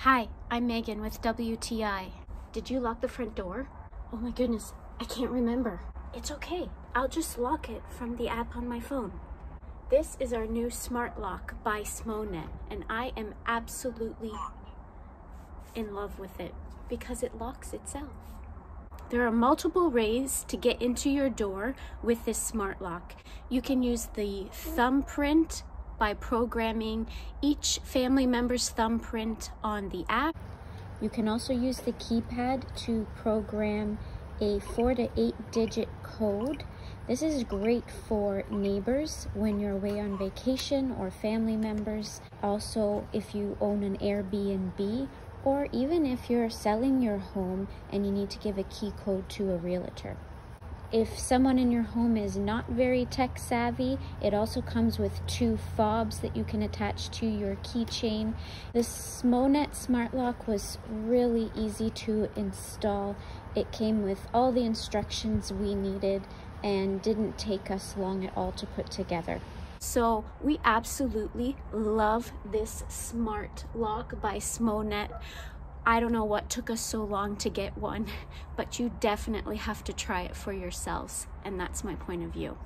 Hi, I'm Megan with WTI. Did you lock the front door? Oh my goodness, I can't remember. It's okay, I'll just lock it from the app on my phone. This is our new smart lock by SMONET, and I am absolutely in love with it because it locks itself. There are multiple ways to get into your door with this smart lock. You can use the thumbprint by programming each family member's thumbprint on the app. You can also use the keypad to program a 4 to 8 digit code. This is great for neighbors when you're away on vacation or family members. Also, if you own an Airbnb, or even if you're selling your home and you need to give a key code to a realtor. If someone in your home is not very tech savvy, it also comes with 2 fobs that you can attach to your keychain. The SMONET smart lock was really easy to install. It came with all the instructions we needed and didn't take us long at all to put together. So we absolutely love this smart lock by SMONET. I don't know what took us so long to get one, but you definitely have to try it for yourselves, and that's my point of view.